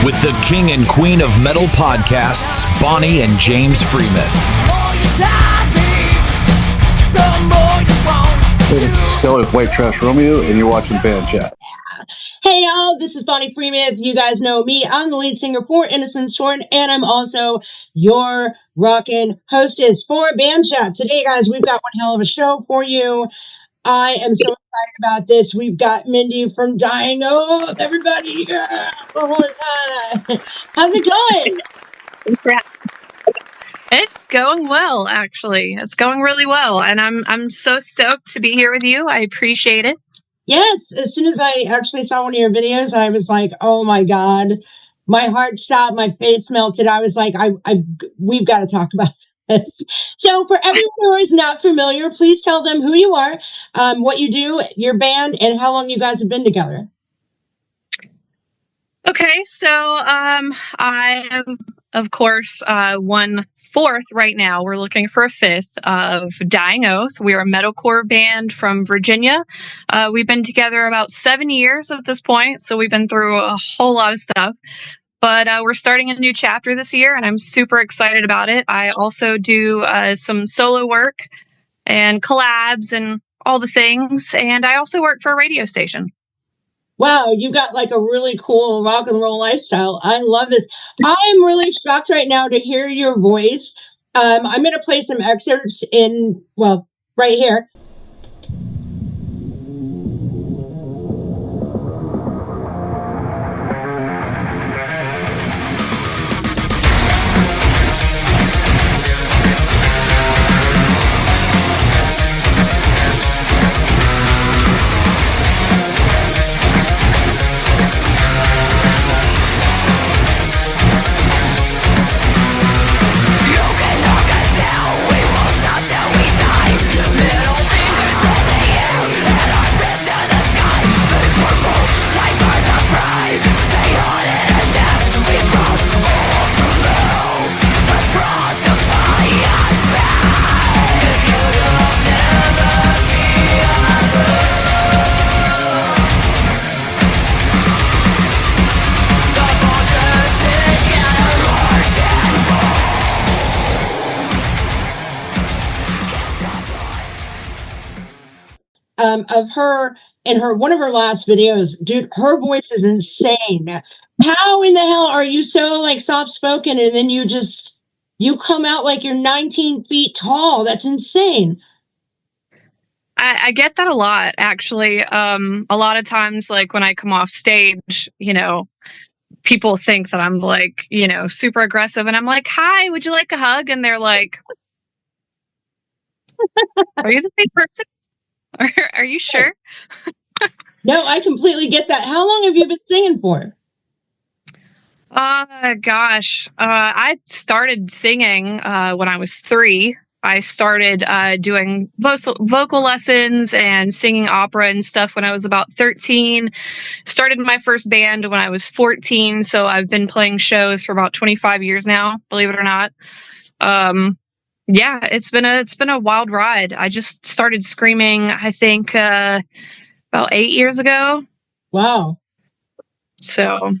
with the king and queen of metal podcasts, Bonnie and James Freemouth. Still with White Trash Romeo, and you're watching Band Chat. Hey y'all, this is Bonnie Freemouth. You guys know me. I'm the lead singer for Innocent Sworn, and I'm also your rockin' hostess for Band Chat. Today, guys, we've got one hell of a show for you. I am so excited about this. We've got Mindy from Dying Oath. Everybody, yeah, for one time. How's it going? It's going well, actually. It's going really well, and I'm so stoked to be here with you. I appreciate it. Yes, as soon as I actually saw one of your videos, I was like, "Oh my God!" My heart stopped, my face melted. I was like, we've got to talk about this." So, for everyone who is not familiar, please tell them who you are, what you do, your band, and how long you guys have been together. Okay, so I am, of course, 1/4 right now. We're looking for a 5th of Dying Oath. We're a metalcore band from Virginia. We've been together about 7 years at this point, so we've been through a whole lot of stuff. But we're starting a new chapter this year, and I'm super excited about it. I also do some solo work and collabs and all the things, and I also work for a radio station. Wow, you got like a really cool rock and roll lifestyle. I love this. I'm really shocked right now to hear your voice. I'm going to play some excerpts right here. Of her in one of her last videos, dude, her voice is insane. How in the hell are you so like soft spoken and then you come out like you're 19 feet tall? That's insane. I get that a lot, actually. A lot of times, like when I come off stage, people think that I'm like, super aggressive, and I'm like, "Hi, would you like a hug?" And they're like, "Are you the same person? Are you sure?" No, I completely get that. How long have you been singing for? Gosh, I started singing when I was 3. I started doing vocal lessons and singing opera and stuff when I was about 13. Started my first band when I was 14, so I've been playing shows for about 25 years now, believe it or not. Yeah, it's been a wild ride. I just started screaming, I think, about 8 years ago. Wow. So,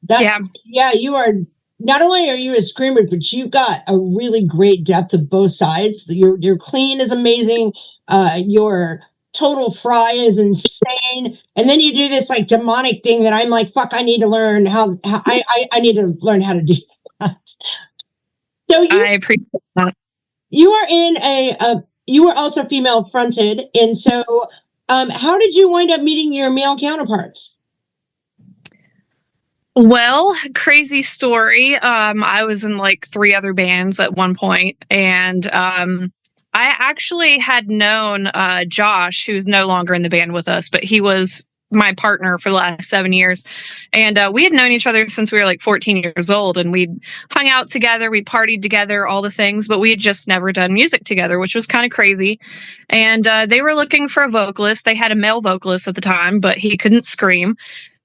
yeah, you are. Not only are you a screamer, but you've got a really great depth of both sides. Your clean is amazing. Your total fry is insane. And then you do this like demonic thing that I'm like, fuck, I need to learn how I need to learn how to do that. So I appreciate that. You are you were also female fronted. And so how did you wind up meeting your male counterparts? Well, crazy story. I was in like 3 other bands at one point, and I actually had known Josh, who's no longer in the band with us, but he was my partner for the last 7 years. And we had known each other since we were like 14 years old, and we'd hung out together, we'd partied together, all the things, but we had just never done music together, which was kind of crazy. And they were looking for a vocalist. They had a male vocalist at the time, but he couldn't scream.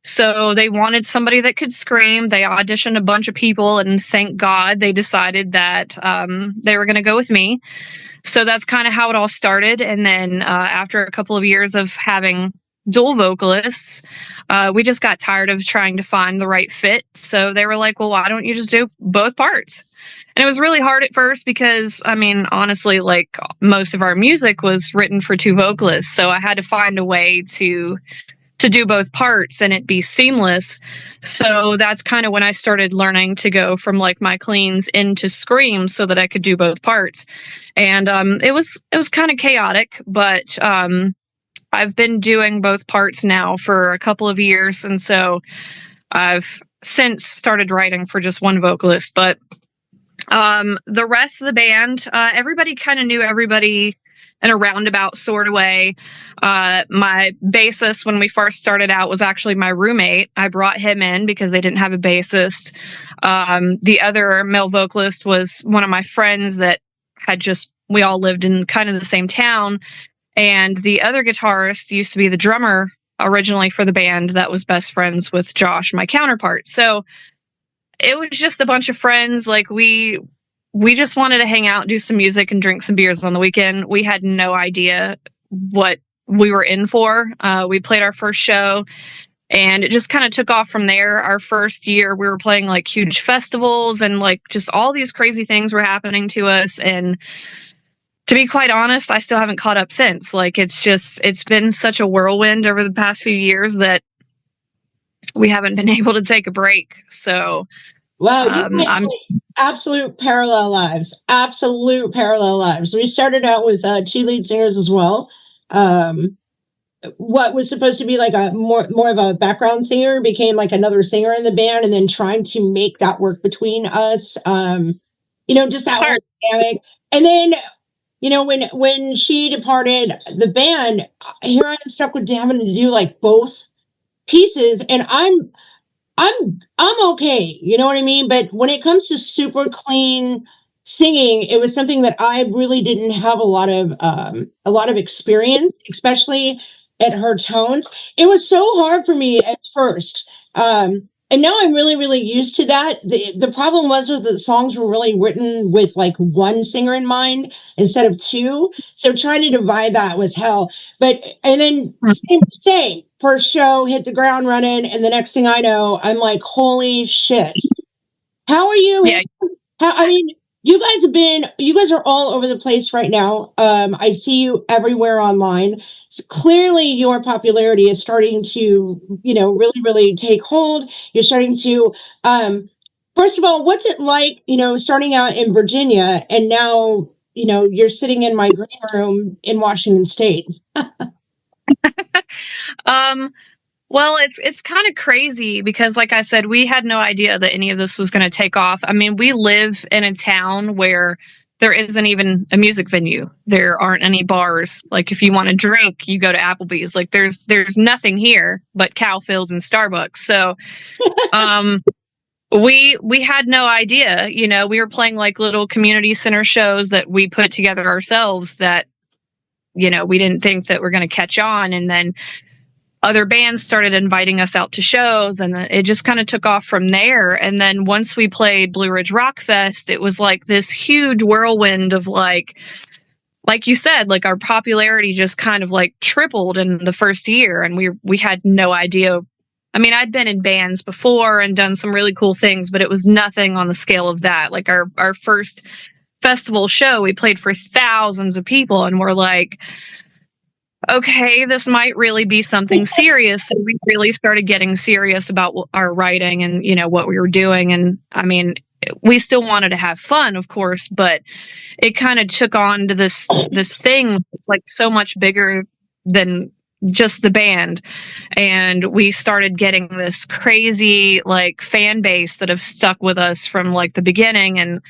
So they wanted somebody that could scream. They auditioned a bunch of people, and thank God they decided that they were going to go with me. So that's kind of how it all started. And then after a couple of years of having dual vocalists. We just got tired of trying to find the right fit. So they were like, well, why don't you just do both parts? And it was really hard at first because, I mean, honestly, like most of our music was written for two vocalists. So I had to find a way to do both parts and it be seamless. So that's kind of when I started learning to go from like my cleans into screams so that I could do both parts. And it was kind of chaotic, but I've been doing both parts now for a couple of years. And so I've since started writing for just one vocalist, but the rest of the band, everybody kind of knew everybody in a roundabout sort of way. My bassist, when we first started out, was actually my roommate. I brought him in because they didn't have a bassist. The other male vocalist was one of my friends that we all lived in kind of the same town. And the other guitarist used to be the drummer originally for the band that was best friends with Josh, my counterpart. So it was just a bunch of friends. Like we just wanted to hang out, do some music, and drink some beers on the weekend. We had no idea what we were in for. We played our first show, and it just kind of took off from there. Our first year, we were playing like huge festivals, and like just all these crazy things were happening to us. And to be quite honest, I still haven't caught up since. Like it's been such a whirlwind over the past few years that we haven't been able to take a break. So, wow, I'm absolute parallel lives. Absolute parallel lives. We started out with two lead singers as well. What was supposed to be like a more of a background singer became like another singer in the band, and then trying to make that work between us. Just that whole dynamic. And then, when she departed the band, here I am stuck with having to do like both pieces, and I'm okay, you know what I mean? But when it comes to super clean singing, it was something that I really didn't have a lot of experience, especially at her tones. It was so hard for me at first. And now I'm really, really used to that. The problem was the songs were really written with like one singer in mind instead of two. So trying to divide that was hell. And then same first show, hit the ground running. And the next thing I know, I'm like, holy shit. How are you? Yeah. You guys are all over the place right now. I see you everywhere online. So clearly your popularity is starting to, really, really take hold. You're starting to, first of all, what's it like, starting out in Virginia and now, you're sitting in my green room in Washington State? Well, it's kind of crazy because, like I said, we had no idea that any of this was going to take off. I mean, we live in a town where there isn't even a music venue. There aren't any bars. Like, if you want to drink, you go to Applebee's. Like, there's nothing here but cow fields and Starbucks. So, we had no idea. We were playing like little community center shows that we put together ourselves that, we didn't think that we're going to catch on. And then other bands started inviting us out to shows, and it just kind of took off from there. And then once we played Blue Ridge Rock Fest, it was like this huge whirlwind of like you said, like our popularity just kind of like tripled in the first year. And we had no idea. I mean, I'd been in bands before and done some really cool things, but it was nothing on the scale of that. Like our first festival show, we played for thousands of people, and we're like, okay, this might really be something serious. So we really started getting serious about our writing and, what we were doing. And I mean, we still wanted to have fun, of course, but it kind of took on to this thing. It's like so much bigger than just the band. And we started getting this crazy like fan base that have stuck with us from like the beginning. And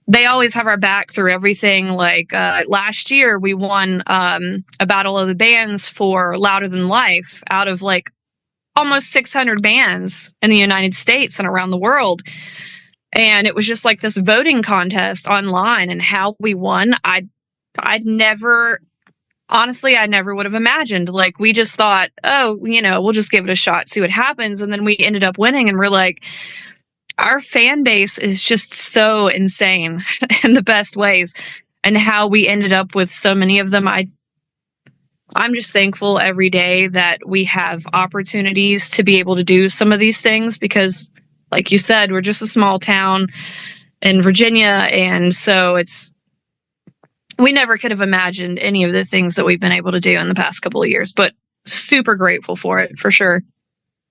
they always have our back through everything. Like last year, we won a battle of the bands for Louder Than Life out of like almost 600 bands in the United States and around the world. And it was just like this voting contest online, and how we won. I never would have imagined. Like, we just thought, oh, we'll just give it a shot, see what happens. And then we ended up winning, and we're like, our fan base is just so insane in the best ways, and how we ended up with so many of them. I'm just thankful every day that we have opportunities to be able to do some of these things because, like you said, we're just a small town in Virginia. And so we never could have imagined any of the things that we've been able to do in the past couple of years, but super grateful for it for sure.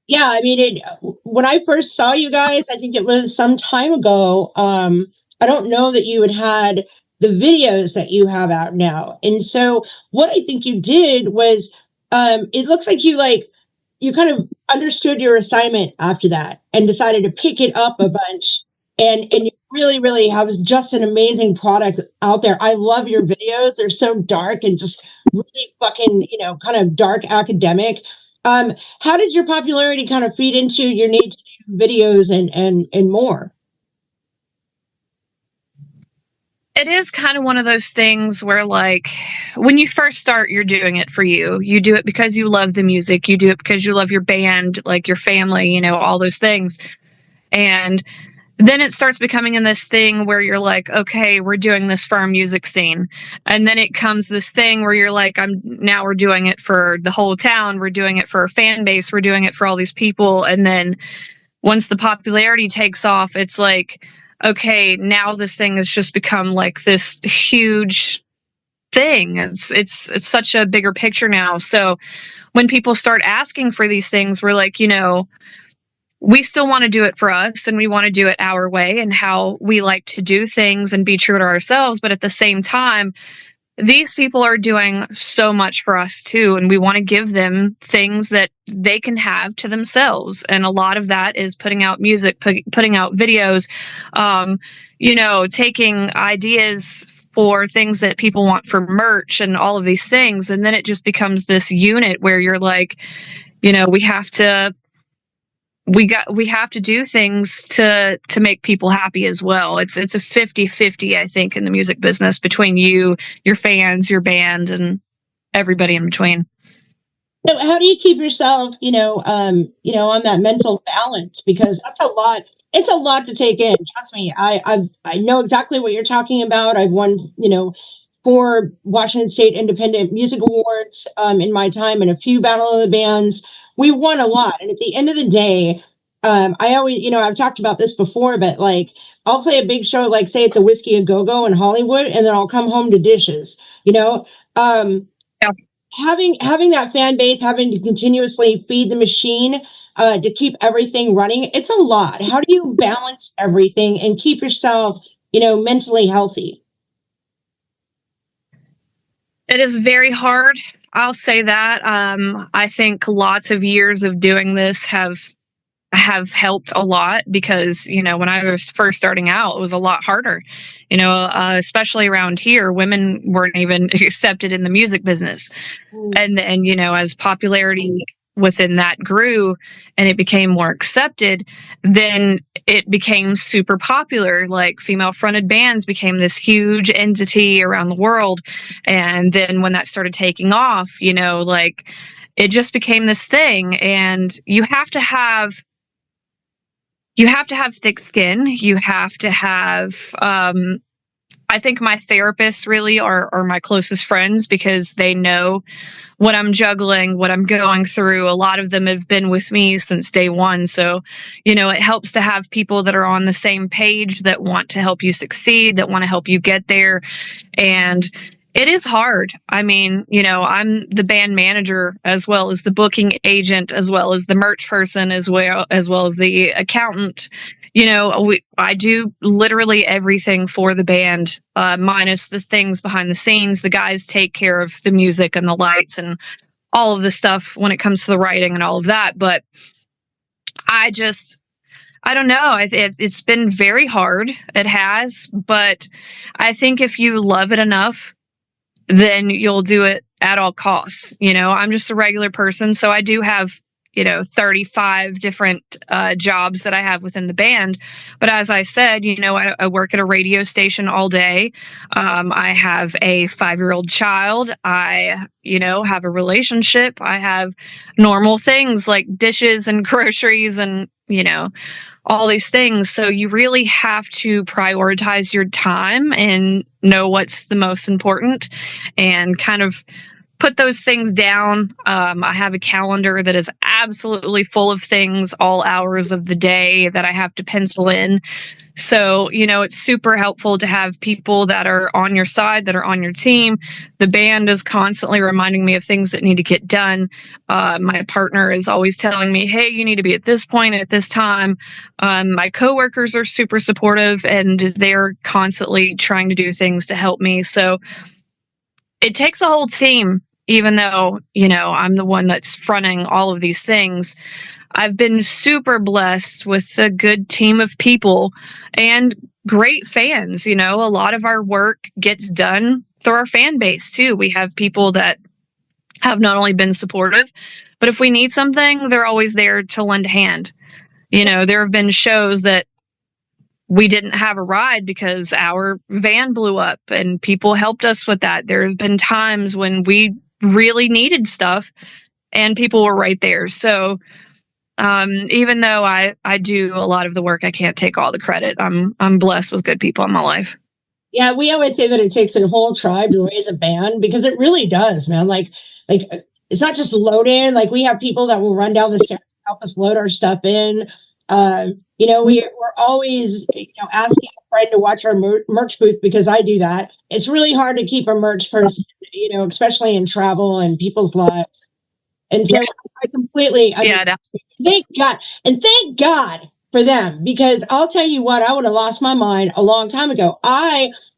Yeah, I mean, when I first saw you guys, I think it was some time ago. I don't know that you had the videos that you have out now. And so what I think you did was, it looks like you kind of understood your assignment after that and decided to pick it up a bunch. And you really, really have just an amazing product out there. I love your videos. They're so dark and just really fucking, kind of dark academic. How did your popularity kind of feed into your need to do videos and more? It is kind of one of those things where, like, when you first start, you're doing it for you. You do it because you love the music. You do it because you love your band, like your family, all those things. And then it starts becoming in this thing where you're like, okay, we're doing this for our music scene. And then it comes this thing where you're like, we're doing it for the whole town. We're doing it for our fan base. We're doing it for all these people. And then once the popularity takes off, it's like, okay, now this thing has just become like this huge thing. It's such a bigger picture now. So when people start asking for these things, we're like, we still want to do it for us and we want to do it our way and how we like to do things and be true to ourselves. But at the same time, these people are doing so much for us too. And we want to give them things that they can have to themselves. And a lot of that is putting out music, putting out videos, taking ideas for things that people want for merch and all of these things. And then it just becomes this unit where you're like, we have to do things to make people happy as well. It's a 50-50, I think, in the music business between you, your fans, your band, and everybody in between. So how do you keep yourself, on that mental balance? Because that's a lot. It's a lot to take in. Trust me. I know exactly what you're talking about. I've won, 4 Washington State Independent Music Awards in my time and a few Battle of the Bands. We won a lot. And at the end of the day, I always, I've talked about this before, but like, I'll play a big show, like say at the Whiskey a Go-Go in Hollywood, and then I'll come home to dishes, Yeah. Having that fan base, having to continuously feed the machine, to keep everything running, it's a lot. How do you balance everything and keep yourself, mentally healthy? It is very hard. I'll say that. I think lots of years of doing this have helped a lot because, when I was first starting out, it was a lot harder, especially around here, women weren't even accepted in the music business. And as popularity within that grew and it became more accepted, then it became super popular. Like female fronted bands became this huge entity around the world. And then when that started taking off, it just became this thing. And you have to have thick skin. You have to have, I think my therapists really are my closest friends because they know what I'm juggling, what I'm going through. A lot of them have been with me since day one. So, it helps to have people that are on the same page that want to help you succeed, that want to help you get there. And it is hard. I mean, I'm the band manager as well as the booking agent, as well as the merch person, as well as the accountant. I do literally everything for the band, minus the things behind the scenes. The guys take care of the music and the lights and all of the stuff when it comes to the writing and all of that. But I don't know. It's been very hard. It has. But I think if you love it enough, then you'll do it at all costs. I'm just a regular person. So I do have, 35 different jobs that I have within the band. But as I said, I work at a radio station all day. I have a 5-year-old child. I, have a relationship. I have normal things like dishes and groceries and, all these things. So you really have to prioritize your time and know what's the most important and kind of put those things down. I have a calendar that is absolutely full of things all hours of the day that I have to pencil in. So, it's super helpful to have people that are on your side, that are on your team. The band is constantly reminding me of things that need to get done. My partner is always telling me, hey, you need to be at this point at this time. My coworkers are super supportive, and they're constantly trying to do things to help me. So it takes a whole team, even though, I'm the one that's fronting all of these things. I've been super blessed with a good team of people and great fans. A lot of our work gets done through our fan base too. We have people that have not only been supportive, but if we need something, they're always there to lend a hand. There have been shows that we didn't have a ride because our van blew up and people helped us with that. There's been times when we really needed stuff and people were right there. So even though I do a lot of the work, I can't take all the credit. I'm blessed with good people in my life. Yeah, we always say that it takes a whole tribe to raise a band, because it really does, man. Like it's not just load in. Like, we have people that will run down the stairs to help us load our stuff in. We're always asking a friend to watch our merch booth, because I do that. It's really hard to keep a merch person, especially in travel and people's lives. And so thank God. And thank God for them, because I'll tell you what, I would have lost my mind a long time ago.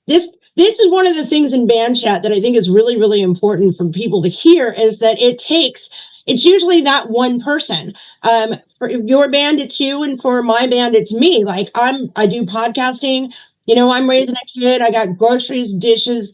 This is one of the things in band chat that I think is really, really important for people to hear, is that it's usually that one person. For your band, it's you, and for my band, it's me. Like, I do podcasting, I'm raising a kid, I got groceries, dishes,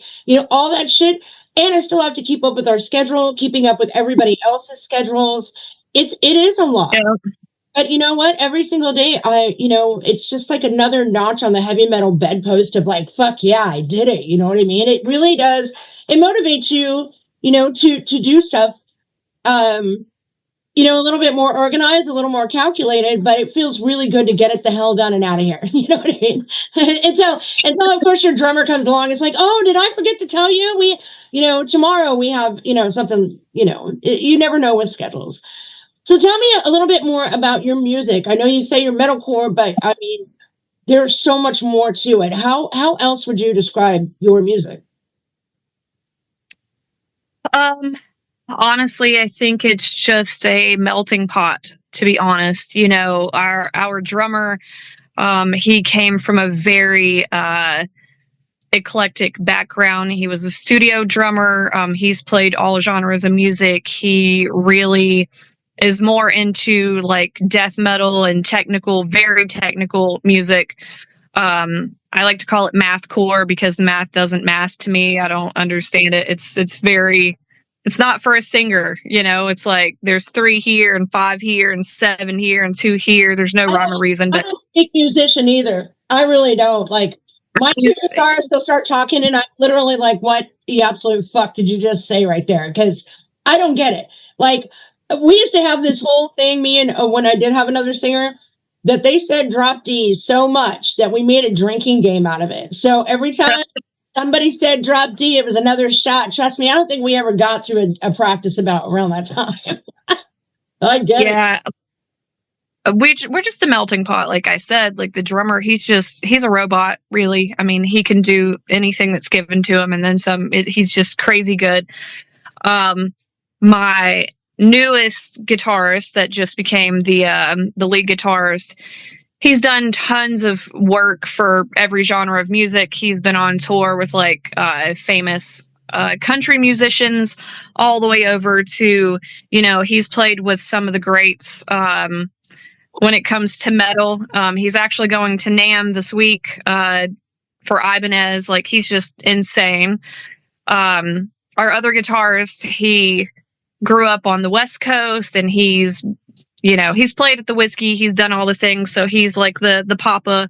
all that shit. And I still have to keep up with our schedule, keeping up with everybody else's schedules. It is a lot. Yeah. But you know what? Every single day, it's just like another notch on the heavy metal bedpost of like, fuck yeah, I did it. You know what I mean? It really does. It motivates you, to do stuff, a little bit more organized, a little more calculated, but it feels really good to get it the hell done and out of here. You know what I mean? until of course your drummer comes along. It's like, oh, did I forget to tell you? Tomorrow we have, something, you never know with schedules. So tell me a little bit more about your music. I know you say you're metalcore, but I mean, there's so much more to it. How else would you describe your music? Honestly, I think it's just a melting pot, to be honest. Our drummer, he came from a very eclectic background. He was a studio drummer. He's played all genres of music. He really is more into like death metal and very technical music. I like to call it mathcore, because the math doesn't math to me. I don't understand it. It's not for a singer, it's like there's 3 here and 5 here and 7 here and 2 here. There's no rhyme or reason. But I don't speak musician either. I really don't. Like, my two guitarists, they'll start talking and I'm literally like, what the absolute fuck did you just say right there? Because I don't get it. Like, we used to have this whole thing, me and when I did have another singer, that they said drop D so much that we made a drinking game out of it. So every time somebody said drop D, it was another shot. Trust me, I don't think we ever got through a practice about around that time. I get it. Yeah. We're just a melting pot, like I said. Like, the drummer, he's a robot, really. I mean, he can do anything that's given to him and then some. He's just crazy good. My newest guitarist that just became the lead guitarist, he's done tons of work for every genre of music. He's been on tour with like famous country musicians, all the way over to, he's played with some of the greats when it comes to metal. He's actually going to NAMM this week for Ibanez. Like, he's just insane. Our other guitarist, he grew up on the West Coast, and he's played at the Whiskey. He's done all the things. So he's like the papa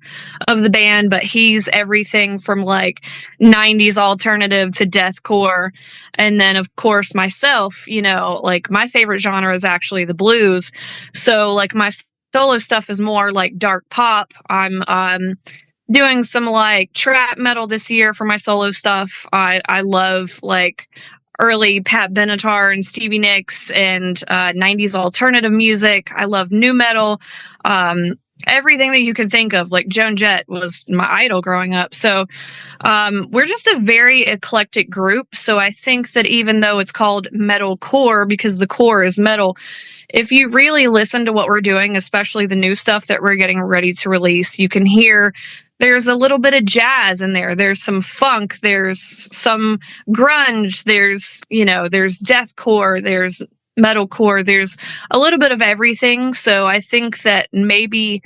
of the band, but he's everything from like 90s alternative to deathcore. And then of course myself, like my favorite genre is actually the blues. So like my solo stuff is more like dark pop. I'm doing some like trap metal this year for my solo stuff. I love like early Pat Benatar and Stevie Nicks and 90s alternative music. I love new metal. Everything that you can think of, like Joan Jett was my idol growing up. So we're just a very eclectic group. So I think that even though it's called metalcore because the core is metal, if you really listen to what we're doing, especially the new stuff that we're getting ready to release, you can hear there's a little bit of jazz in there. There's some funk. There's some grunge. There's deathcore. There's metalcore. There's a little bit of everything. So I think that maybe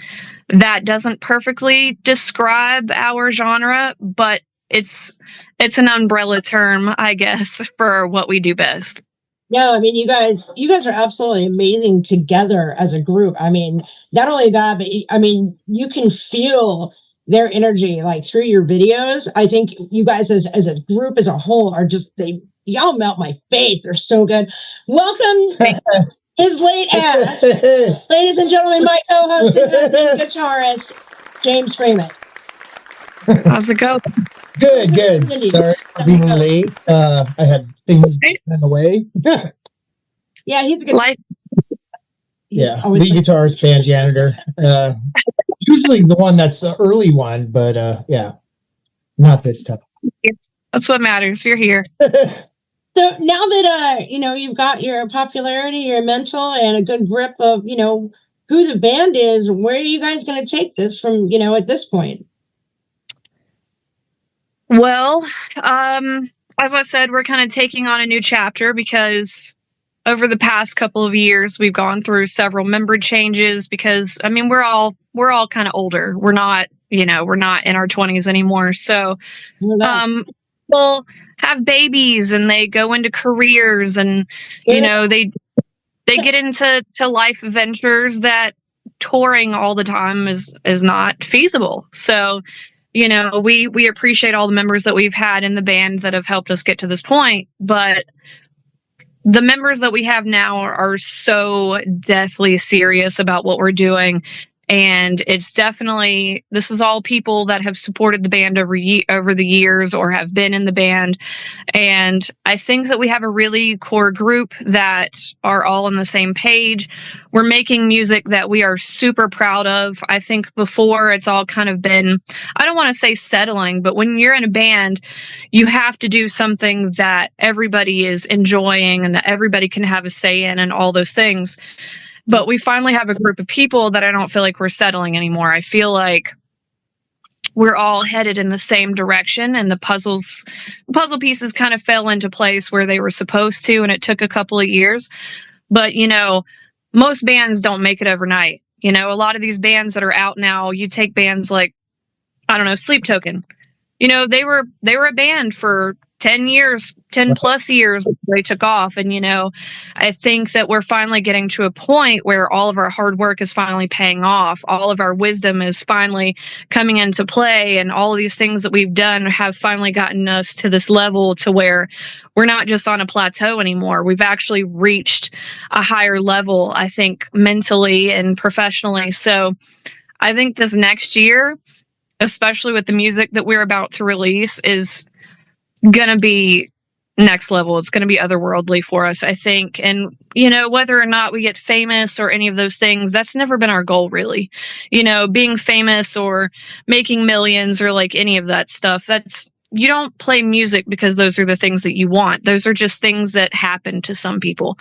that doesn't perfectly describe our genre, but it's an umbrella term, I guess, for what we do best. No, I mean, you guys are absolutely amazing together as a group. I mean, not only that, but I mean, you can feel their energy like through your videos. I think you guys as a group as a whole are just, y'all melt my face. They're so good. Welcome his late ass. Ladies and gentlemen, my co-host and guitarist, James Freeman. How's it go? Good. Sorry for being late. I had things in the way. Yeah, he's a good life. Yeah, lead guitarist, band janitor. Usually the one that's the early one, but yeah, not this time. That's what matters. You're here. So now that you've got your popularity, your mental, and a good grip of who the band is, where are you guys going to take this from? At this point. Well, as I said, we're kind of taking on a new chapter because over the past couple of years, we've gone through several member changes because, I mean, we're all kind of older. We're not in our 20s anymore. So, people have babies and they go into careers and, they get into life ventures that touring all the time is not feasible. So, we appreciate all the members that we've had in the band that have helped us get to this point, but the members that we have now are so deathly serious about what we're doing. And it's definitely, this is all people that have supported the band over the years or have been in the band. And I think that we have a really core group that are all on the same page. We're making music that we are super proud of. I think before it's all kind of been, I don't want to say settling, but when you're in a band, you have to do something that everybody is enjoying and that everybody can have a say in and all those things. But we finally have a group of people that I don't feel like we're settling anymore. I feel like we're all headed in the same direction and the puzzle pieces kind of fell into place where they were supposed to, and it took a couple of years. But, most bands don't make it overnight. A lot of these bands that are out now, you take bands like, I don't know, Sleep Token. They were a band for 10 plus years before they took off. And, I think that we're finally getting to a point where all of our hard work is finally paying off. All of our wisdom is finally coming into play. And all of these things that we've done have finally gotten us to this level to where we're not just on a plateau anymore. We've actually reached a higher level, I think, mentally and professionally. So I think this next year, especially with the music that we're about to release, is going to be next level. It's going to be otherworldly for us, I think. And, whether or not we get famous or any of those things, that's never been our goal, really. Being famous or making millions or like any of that stuff, you don't play music because those are the things that you want. Those are just things that happen to some people.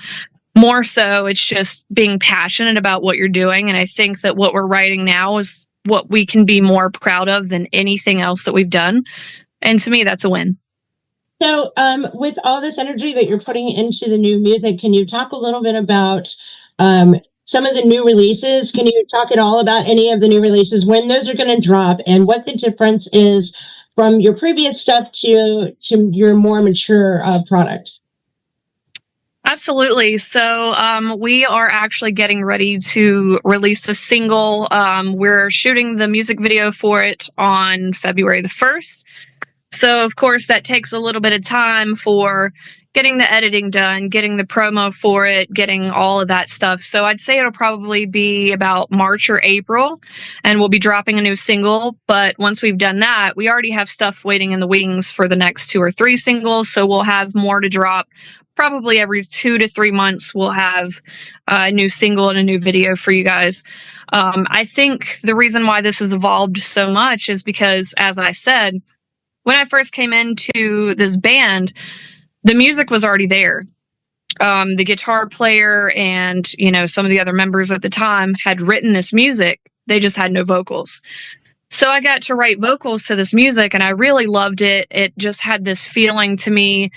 More so, it's just being passionate about what you're doing. And I think that what we're writing now is what we can be more proud of than anything else that we've done. And to me, that's a win. So with all this energy that you're putting into the new music, can you talk a little bit about some of the new releases? Can you talk at all about any of the new releases, when those are going to drop, and what the difference is from your previous stuff to your more mature product? Absolutely. So we are actually getting ready to release a single. We're shooting the music video for it on February the 1st. So, of course, that takes a little bit of time for getting the editing done, getting the promo for it, getting all of that stuff. So I'd say it'll probably be about March or April, and we'll be dropping a new single. But once we've done that, we already have stuff waiting in the wings for the next 2 or 3 singles. So we'll have more to drop. Probably every 2 to 3 months, we'll have a new single and a new video for you guys. I think the reason why this has evolved so much is because, as I said, when I first came into this band, the music was already there. The guitar player and, some of the other members at the time had written this music. They just had no vocals. So I got to write vocals to this music, and I really loved it. It just had this feeling to me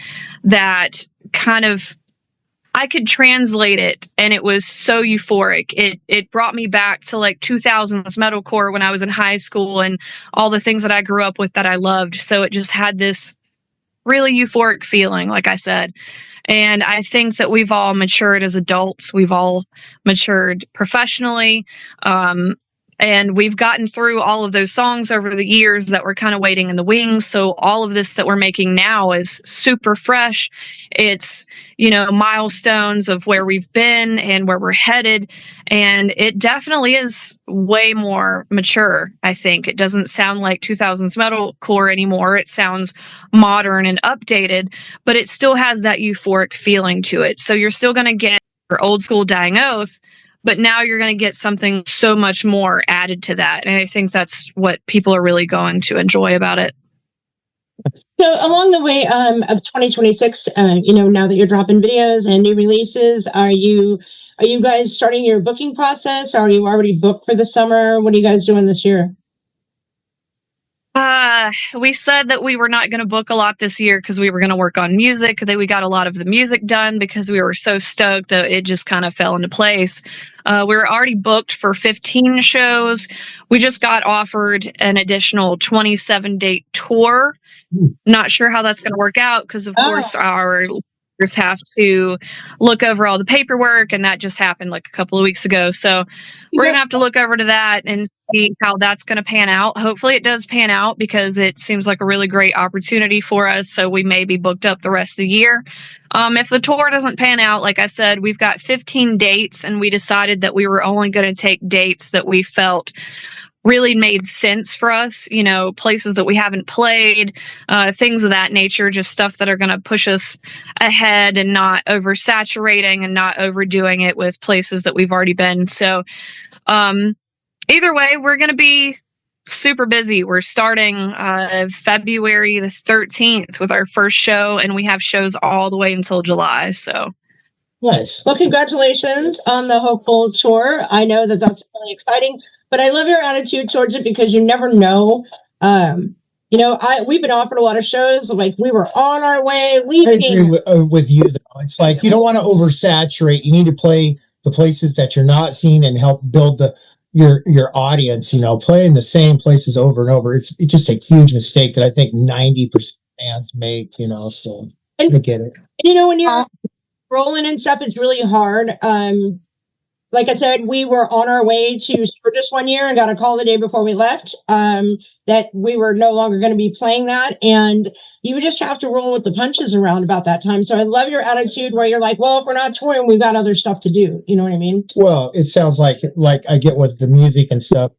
that kind of I could translate it, and it was so euphoric. It brought me back to like 2000s metalcore when I was in high school and all the things that I grew up with that I loved. So it just had this really euphoric feeling, like I said. And I think that we've all matured as adults. We've all matured professionally. And we've gotten through all of those songs over the years that were kind of waiting in the wings. So all of this that we're making now is super fresh. It's, milestones of where we've been and where we're headed. And it definitely is way more mature, I think. It doesn't sound like 2000s metalcore anymore. It sounds modern and updated, but it still has that euphoric feeling to it. So you're still going to get your old school Dying Oath, but now you're going to get something so much more added to that. And I think that's what people are really going to enjoy about it. So along the way of 2026, now that you're dropping videos and new releases, are you guys starting your booking process? Are you already booked for the summer? What are you guys doing this year? We said that we were not going to book a lot this year because we were going to work on music. That we got a lot of the music done because we were so stoked that it just kind of fell into place. We were already booked for 15 shows. We just got offered an additional 27-date tour. Not sure how that's going to work out because, of course, our leaders have to look over all the paperwork, and that just happened like a couple of weeks ago. So we're going to have to look over to that and see how that's going to pan out. Hopefully it does pan out because it seems like a really great opportunity for us. So we may be booked up the rest of the year. If the tour doesn't pan out, like I said, we've got 15 dates, and we decided that we were only going to take dates that we felt really made sense for us, places that we haven't played, things of that nature, just stuff that are going to push us ahead and not oversaturating and not overdoing it with places that we've already been. So either way, we're going to be super busy. We're starting February the 13th with our first show, and we have shows all the way until July. So nice. Well, congratulations on the Hopeful tour. I know that that's really exciting. But I love your attitude towards it because you never know. We've been offered a lot of shows. Like we were on our way. I agree with you, though. It's like you don't want to oversaturate. You need to play the places that you're not seeing and help build your audience. Playing the same places over and over. It's just a huge mistake that I think 90% of fans make. So I get it. When you're rolling and stuff, it's really hard. Like I said, we were on our way to Sturgis one year and got a call the day before we left that we were no longer going to be playing that. And you just have to roll with the punches around about that time. So I love your attitude where you're like, well, if we're not touring, we've got other stuff to do. You know what I mean? Well, it sounds like I get with the music and stuff.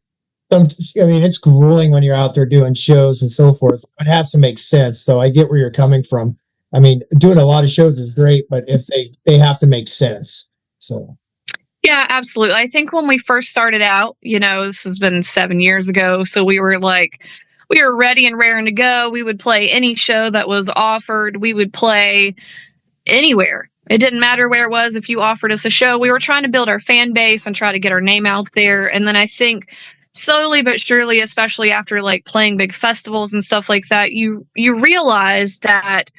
It's grueling when you're out there doing shows and so forth. It has to make sense. So I get where you're coming from. Doing a lot of shows is great, but if they have to make sense. So. Yeah, absolutely. I think when we first started out, this has been 7 years ago. So we were ready and raring to go. We would play any show that was offered. We would play anywhere. It didn't matter where it was. If you offered us a show, we were trying to build our fan base and try to get our name out there. And then I think slowly but surely, especially after like playing big festivals and stuff like that, you realize that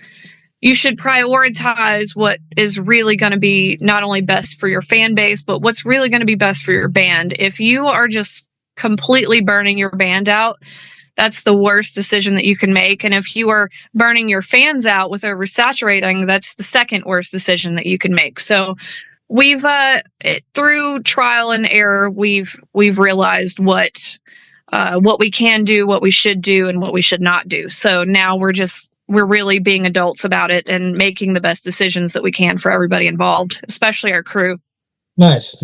you should prioritize what is really going to be not only best for your fan base, but what's really going to be best for your band. If you are just completely burning your band out, that's the worst decision that you can make. And if you are burning your fans out with oversaturating, that's the second worst decision that you can make. So we've through trial and error, we've realized what what we can do, what we should do, and what we should not do. So now we're really being adults about it and making the best decisions that we can for everybody involved, especially our crew. Nice.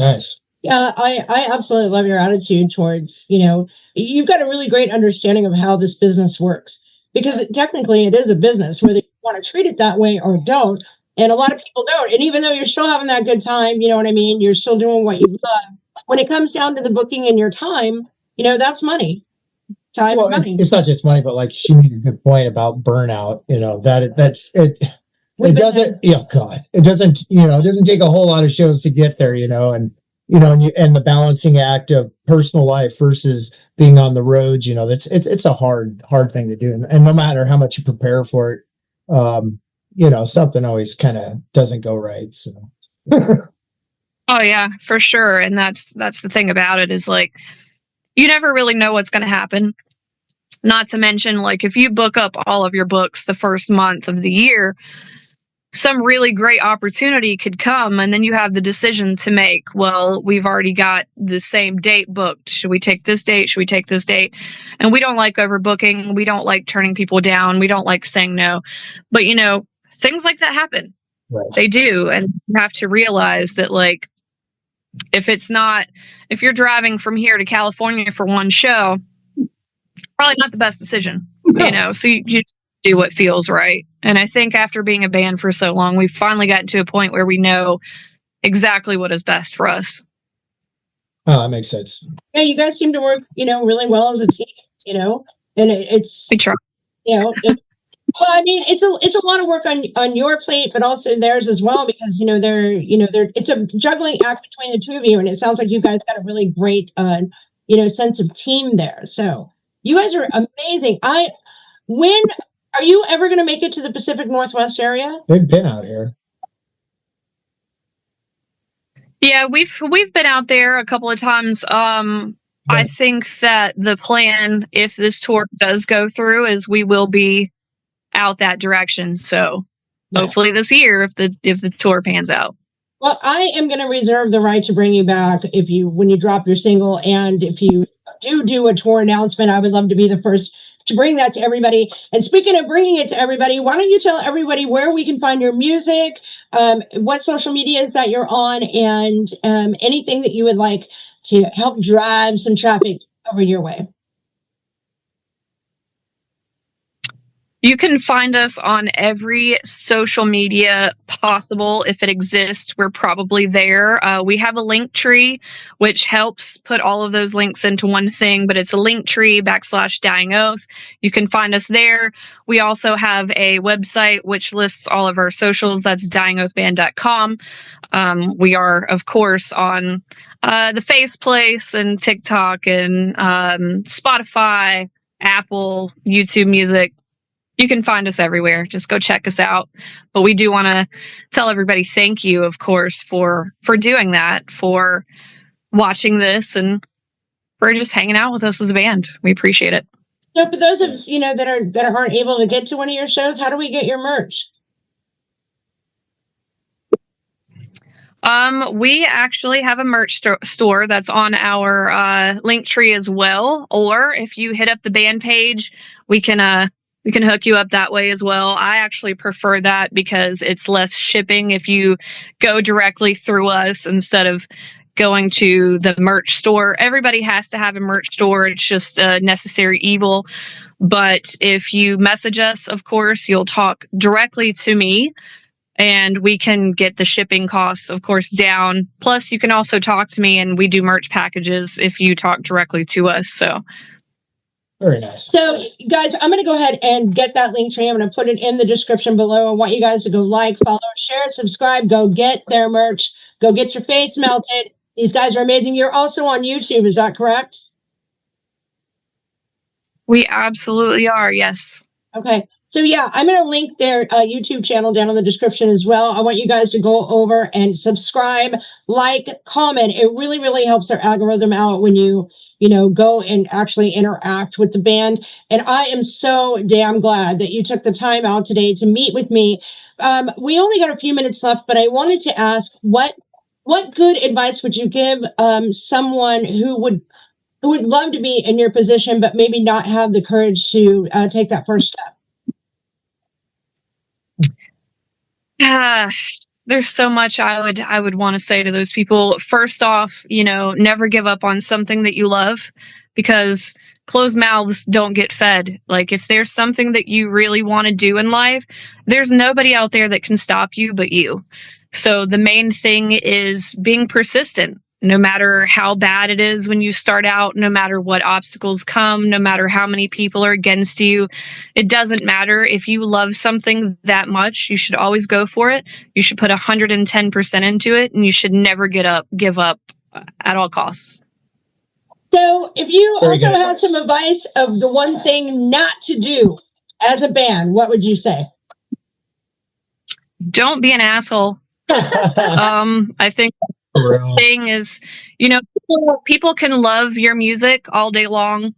Yeah, I absolutely love your attitude towards, you've got a really great understanding of how this business works, because technically it is a business, whether you want to treat it that way or don't. And a lot of people don't. And even though you're still having that good time, you know what I mean? You're still doing what you love. When it comes down to the booking and your time, that's money. Time and money. It's not just money, but like she made a good point about burnout. That's it. It doesn't. Yeah, God, it doesn't. It doesn't take a whole lot of shows to get there. And the balancing act of personal life versus being on the road. It's a hard thing to do, and no matter how much you prepare for it, something always kind of doesn't go right. So. Oh yeah, for sure. And that's the thing about it, is like, you never really know what's going to happen. Not to mention, like, if you book up all of your books the first month of the year, some really great opportunity could come, and then you have the decision to make. Well, we've already got the same date booked. Should we take this date? Should we take this date? And we don't like overbooking. We don't like turning people down. We don't like saying no. But, things like that happen. Right. They do. And you have to realize that, like, if you're driving from here to California for one show, probably not the best decision, so you do what feels right. And I think after being a band for so long, we've finally gotten to a point where we know exactly what is best for us. Oh, that makes sense. Yeah, you guys seem to work, really well as a team, and We try. Well, I mean, it's a lot of work on your plate, but also theirs as well, because it's a juggling act between the two of you, and it sounds like you guys got a really great sense of team there. So you guys are amazing. When are you ever going to make it to the Pacific Northwest area? They've been out here. Yeah, we've been out there a couple of times. I think that the plan, if this tour does go through, is we will be out that direction. So hopefully this year, if the tour pans out. Well, I am going to reserve the right to bring you back when you drop your single, and if you do a tour announcement, I would love to be the first to bring that to everybody. And speaking of bringing it to everybody, why don't you tell everybody where we can find your music, what social media is that you're on, and anything that you would like to help drive some traffic over your way. You can find us on every social media possible. If it exists, we're probably there. We have a link tree, which helps put all of those links into one thing, but it's a link tree /Dying Oath. You can find us there. We also have a website which lists all of our socials. That's dyingoathband.com. We are, of course, on the Faceplace and TikTok and Spotify, Apple, YouTube Music. You can find us everywhere. Just go check us out. But we do want to tell everybody thank you, of course, for doing that, for watching this, and for just hanging out with us as a band. We appreciate it. So for those of that aren't able to get to one of your shows, how do we get your merch? We actually have a merch store that's on our link tree as well. Or if you hit up the band page, we can hook you up that way as well. I actually prefer that because it's less shipping if you go directly through us instead of going to the merch store. Everybody has to have a merch store. It's just a necessary evil. But if you message us, of course, you'll talk directly to me, and we can get the shipping costs, of course, down. Plus, you can also talk to me, and we do merch packages if you talk directly to us. So. Very nice. So, guys, I'm going to go ahead and get that link tree. I'm going to put it in the description below. I want you guys to go like, follow, share, subscribe. Go get their merch. Go get your face melted. These guys are amazing. You're also on YouTube. Is that correct? We absolutely are. Yes. Okay. So, yeah, I'm going to link their YouTube channel down in the description as well. I want you guys to go over and subscribe, like, comment. It really, really helps their algorithm out when you go and actually interact with the band. And I am so damn glad that you took the time out today to meet with me. We only got a few minutes left, but I wanted to ask, what good advice would you give someone who would who would love to be in your position, but maybe not have the courage to take that first step? There's so much I would want to say to those people. First off, never give up on something that you love, because closed mouths don't get fed. Like, if there's something that you really want to do in life, there's nobody out there that can stop you but you. So the main thing is being persistent. No matter how bad it is when you start out, no matter what obstacles come, no matter how many people are against you, it doesn't matter. If you love something that much, you should always go for it. You should put 110% into it, and you should never give up at all costs. So if you Very also good had some advice of the one thing not to do as a band, what would you say? Don't be an asshole. I think the thing is, people can love your music all day long,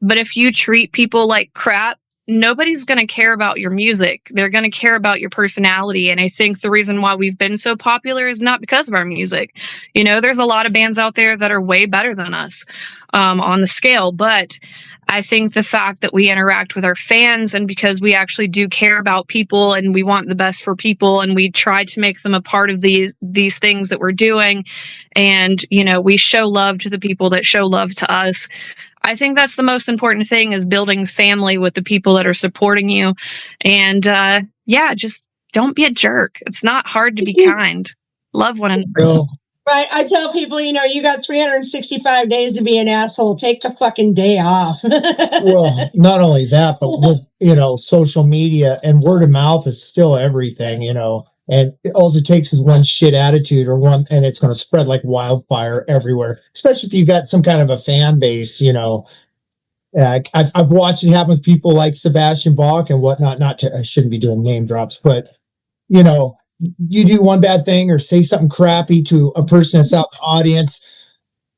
but if you treat people like crap, nobody's going to care about your music. They're going to care about your personality. And I think the reason why we've been so popular is not because of our music. There's a lot of bands out there that are way better than us on the scale, but I think the fact that we interact with our fans, and because we actually do care about people and we want the best for people, and we try to make them a part of these things that we're doing, and we show love to the people that show love to us. I think that's the most important thing, is building family with the people that are supporting you. And just don't be a jerk. It's not hard to be kind. Love one another. Right. I tell people, you got 365 days to be an asshole. Take the fucking day off. Well, not only that, but with, social media and word of mouth is still everything, and all it takes is one shit attitude and it's going to spread like wildfire everywhere, especially if you got some kind of a fan base, I've watched it happen with people like Sebastian Bach and whatnot. I shouldn't be doing name drops, but, you do one bad thing or say something crappy to a person that's out in the audience,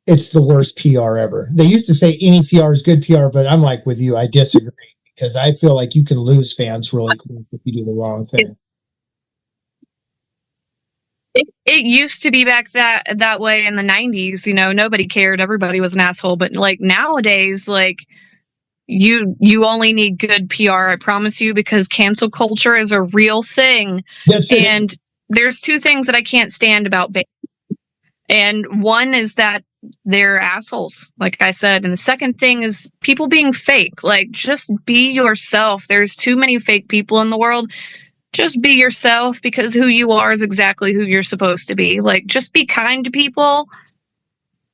it's the worst PR ever. They used to say any PR is good PR, but I'm like with you, I disagree, because I feel like you can lose fans really quick if you do the wrong thing. It used to be back that way in the 90s. Nobody cared. Everybody was an asshole. But like nowadays, like you only need good PR, I promise you, because cancel culture is a real thing. Yes, and there's two things that I can't stand about bands. And one is that they're assholes, like I said. And the second thing is people being fake. Like, just be yourself. There's too many fake people in the world. Just be yourself, because who you are is exactly who you're supposed to be. Like, just be kind to people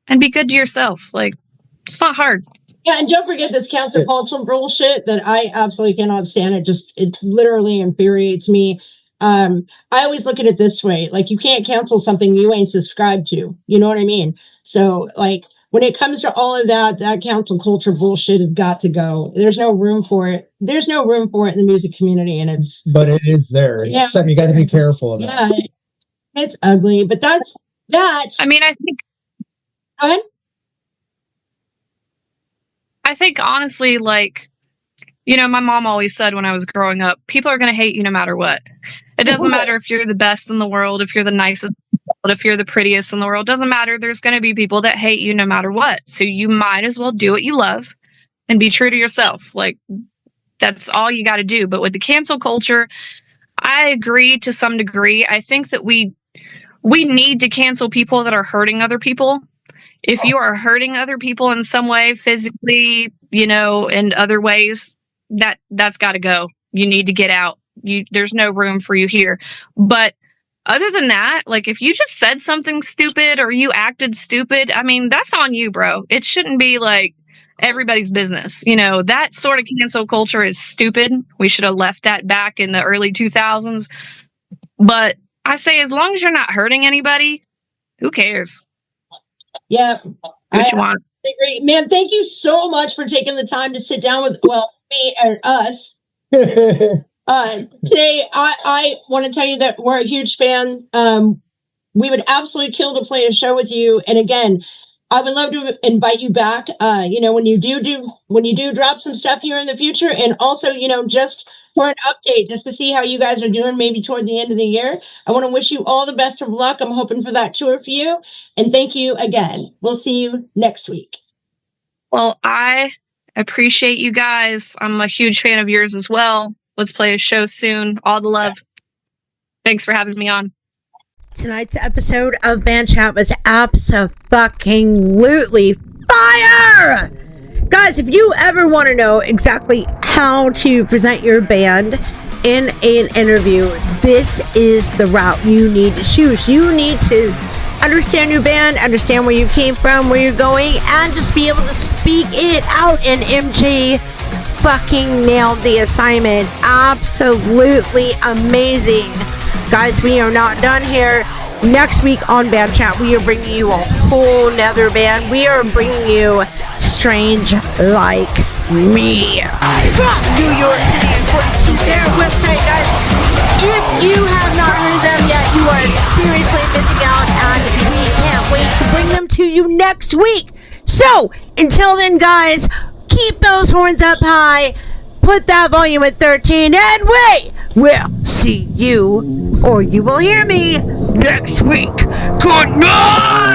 and be good to yourself. Like, it's not hard. Yeah, and don't forget this cancel culture bullshit that I absolutely cannot stand. It literally infuriates me. I always look at it this way: like, you can't cancel something you ain't subscribed to. You know what I mean? So, like, when it comes to all of that cancel culture bullshit has got to go. There's no room for it. There's no room for it in the music community, but it is there. Yeah, it's something you got to be careful about. Yeah, it's ugly, but that's that. I mean, I think. Go ahead. I think honestly, like, my mom always said when I was growing up, people are going to hate you no matter what. It doesn't matter if you're the best in the world, if you're the nicest, if you're the prettiest in the world. Doesn't matter. There's going to be people that hate you no matter what. So you might as well do what you love and be true to yourself. Like, that's all you got to do. But with the cancel culture, I agree to some degree. I think that we need to cancel people that are hurting other people. If you are hurting other people in some way, physically, in other ways, that's got to go. You need to get out. There's no room for you here. But other than that, like, if you just said something stupid or you acted stupid, I mean, that's on you, bro. It shouldn't be like everybody's business. That sort of cancel culture is stupid. We should have left that back in the early 2000s. But I say, as long as you're not hurting anybody, who cares? Yeah, I agree, man. Thank you so much for taking the time to sit down with me and us today. I want to tell you that we're a huge fan. We would absolutely kill to play a show with you. And again, I would love to invite you back. When you do drop some stuff here in the future, and also just for an update, just to see how you guys are doing, maybe toward the end of the year. I want to wish you all the best of luck. I'm hoping for that tour for you. And thank you again. We'll see you next week. Well, I appreciate you guys. I'm a huge fan of yours as well. Let's play a show soon. All the love. Thanks for having me on. Tonight's episode of Band Chat was abso-fucking-lutely fire! Guys, if you ever want to know exactly how to present your band in an interview, this is the route you need to choose. You need to understand your band, understand where you came from, where you're going, and just be able to speak it out. And MJ fucking nailed the assignment. Absolutely amazing. Guys, we are not done here. Next week on Band Chat, we are bringing you a whole nother band. We are bringing you Strange Like Me from New York City, according to their website, guys. If you have not heard them yet, you are seriously missing out, and we can't wait to bring them to you next week. So, until then, guys, keep those horns up high, put that volume at 13, and we will see you, or you will hear me, next week. Good night!